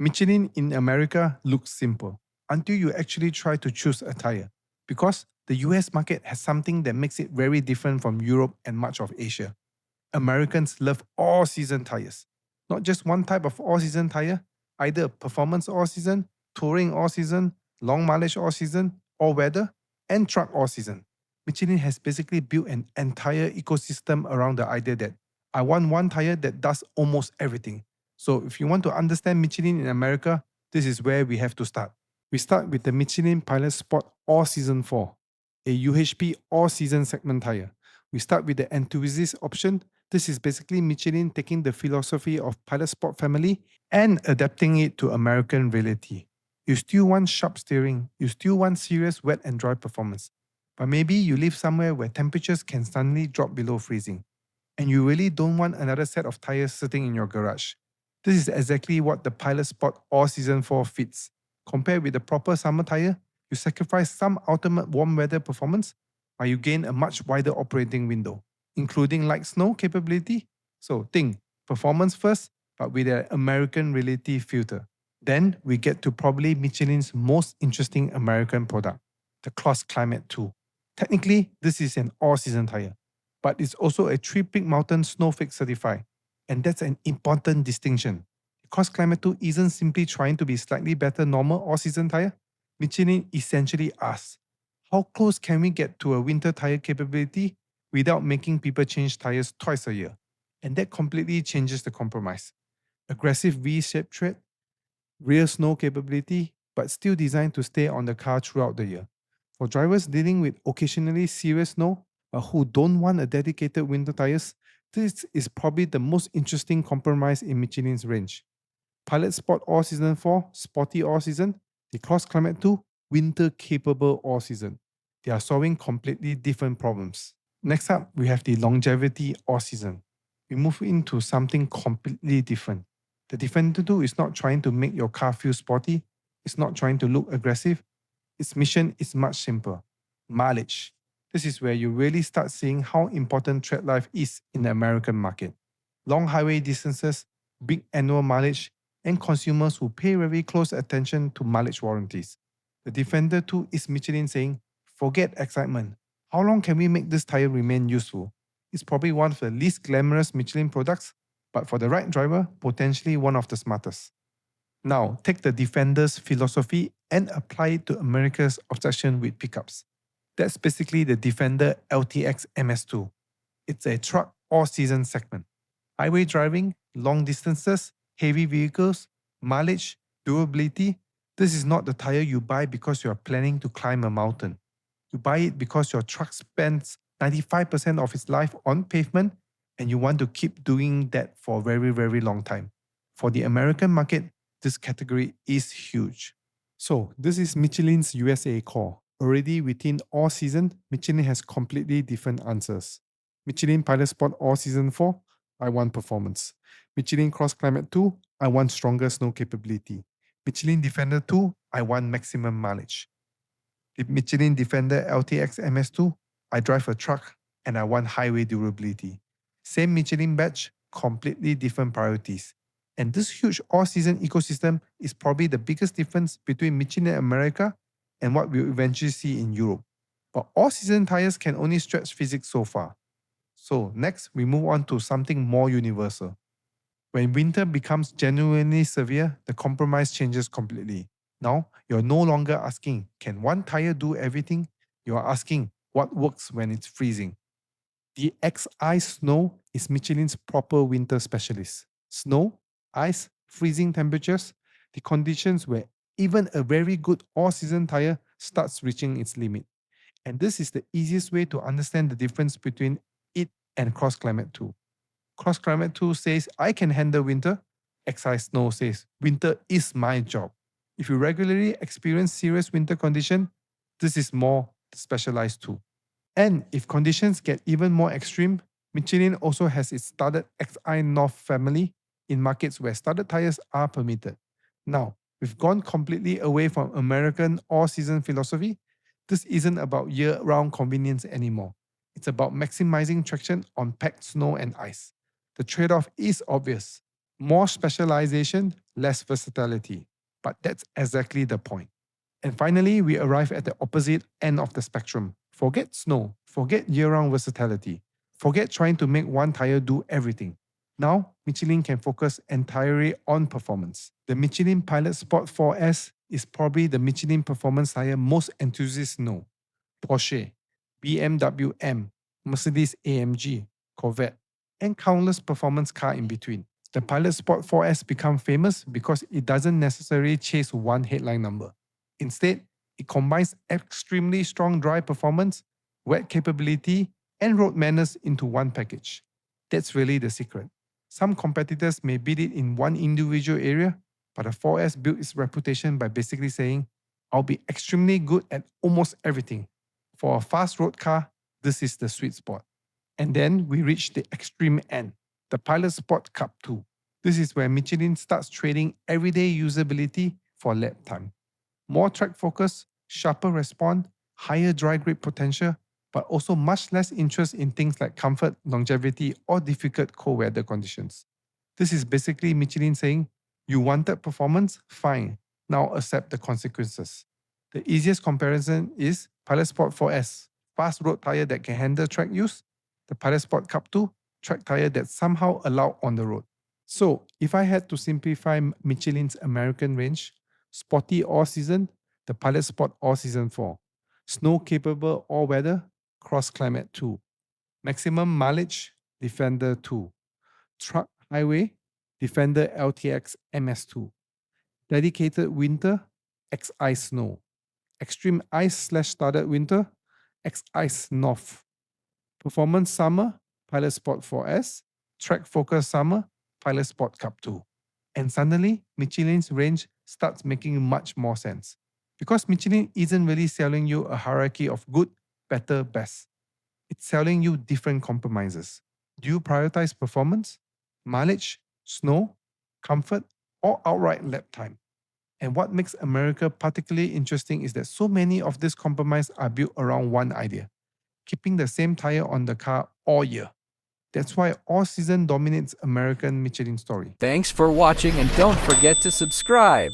Michelin in America looks simple until you actually try to choose a tire because the US market has something that makes it very different from Europe and much of Asia. Americans love all season tires, not just one type of all season tire, either performance all season, touring all season, long mileage all season, all weather, and truck all season. Michelin has basically built an entire ecosystem around the idea that I want one tire that does almost everything. So if you want to understand Michelin in America, this is where we have to start. We start with the Michelin Pilot Sport All Season 4, a UHP all season segment tire. We start with the enthusiast option. This is basically Michelin taking the philosophy of Pilot Sport family and adapting it to American reality. You still want sharp steering, you still want serious wet and dry performance. But maybe you live somewhere where temperatures can suddenly drop below freezing, and you really don't want another set of tires sitting in your garage. This is exactly what the Pilot Sport All Season 4 fits. Compared with the proper summer tire, you sacrifice some ultimate warm weather performance, but you gain a much wider operating window, including light snow capability. So think performance first, but with an American reality filter. Then we get to probably Michelin's most interesting American product, the CrossClimate 2. Technically, this is an all-season tire, but it's also a three-peak mountain snowflake certified, and that's an important distinction. CrossClimate 2 isn't simply trying to be slightly better normal all-season tire. Michelin essentially asks, how close can we get to a winter tire capability without making people change tires twice a year? And that completely changes the compromise. Aggressive V-shaped tread, rear snow capability, but still designed to stay on the car throughout the year. For drivers dealing with occasionally serious snow, but who don't want a dedicated winter tires, this is probably the most interesting compromise in Michelin's range. Pilot Sport All Season 4, Sporty All Season, the CrossClimate 2, Winter Capable All Season. They are solving completely different problems. Next up, we have the Longevity All Season. We move into something completely different. The Defender 2 is not trying to make your car feel sporty, it's not trying to look aggressive. Its mission is much simpler. Mileage. This is where you really start seeing how important tread life is in the American market. Long highway distances, big annual mileage, and consumers who pay very close attention to mileage warranties. The Defender 2 is Michelin saying, forget excitement. How long can we make this tire remain useful? It's probably one of the least glamorous Michelin products, but for the right driver, potentially one of the smartest. Now, take the Defender's philosophy and apply it to America's obsession with pickups. That's basically the Defender LTX MS2. It's a truck all-season segment. Highway driving, long distances, heavy vehicles, mileage, durability. This is not the tire you buy because you are planning to climb a mountain. You buy it because your truck spends 95% of its life on pavement and you want to keep doing that for a very, very long time. For the American market, this category is huge. So, this is Michelin's USA core. Already within all season, Michelin has completely different answers. Michelin Pilot Sport All Season 4, I want performance. Michelin CrossClimate 2, I want stronger snow capability. Michelin Defender 2, I want maximum mileage. The Michelin Defender LTX MS2, I drive a truck and I want highway durability. Same Michelin badge, completely different priorities. And this huge all-season ecosystem is probably the biggest difference between Michelin America and what we'll eventually see in Europe. But all-season tires can only stretch physics so far. So next, we move on to something more universal. When winter becomes genuinely severe, the compromise changes completely. Now, you're no longer asking, can one tire do everything? You're asking, what works when it's freezing? The X-Ice Snow is Michelin's proper winter specialist. Snow, ice, freezing temperatures, the conditions where even a very good all-season tire starts reaching its limit. And this is the easiest way to understand the difference between it and CrossClimate 2. CrossClimate 2 says, I can handle winter. X-Ice Snow says, winter is my job. If you regularly experience serious winter condition, this is more specialized too. And if conditions get even more extreme, Michelin also has its studded XI North family in markets where studded tires are permitted. Now, we've gone completely away from American all-season philosophy. This isn't about year-round convenience anymore. It's about maximizing traction on packed snow and ice. The trade-off is obvious. More specialization, less versatility. But that's exactly the point. And finally, we arrive at the opposite end of the spectrum. Forget snow, forget year round versatility, forget trying to make one tire do everything. Now, Michelin can focus entirely on performance. The Michelin Pilot Sport 4S is probably the Michelin performance tire most enthusiasts know. Porsche, BMW M, Mercedes AMG, Corvette, and countless performance car in between. The Pilot Sport 4S become famous because it doesn't necessarily chase one headline number. Instead, it combines extremely strong dry performance, wet capability, and road manners into one package. That's really the secret. Some competitors may beat it in one individual area, but the 4S built its reputation by basically saying, I'll be extremely good at almost everything. For a fast road car, this is the sweet spot. And then we reach the extreme end, the Pilot Sport Cup 2. This is where Michelin starts trading everyday usability for lap time. More track focus, sharper response, higher dry grip potential, but also much less interest in things like comfort, longevity, or difficult cold weather conditions. This is basically Michelin saying, you wanted performance? Fine. Now accept the consequences. The easiest comparison is Pilot Sport 4S, fast road tire that can handle track use, the Pilot Sport Cup 2, track tire that's somehow allowed on the road. So, if I had to simplify Michelin's American range, Sporty all season, the Pilot Sport all season 4. Snow capable all weather, CrossClimate 2. Maximum mileage, Defender 2. Truck highway, Defender LTX MS2. Dedicated winter, X Ice Snow. Extreme ice/studded winter, X Ice North. Performance summer, Pilot Sport 4S. Track focus summer, Pilot Sport Cup 2. And suddenly, Michelin's range starts making much more sense. Because Michelin isn't really selling you a hierarchy of good, better, best. It's selling you different compromises. Do you prioritize performance, mileage, snow, comfort, or outright lap time? And what makes America particularly interesting is that so many of these compromises are built around one idea: keeping the same tire on the car all year. That's why all season dominates American Michelin story. Thanks for watching and don't forget to subscribe.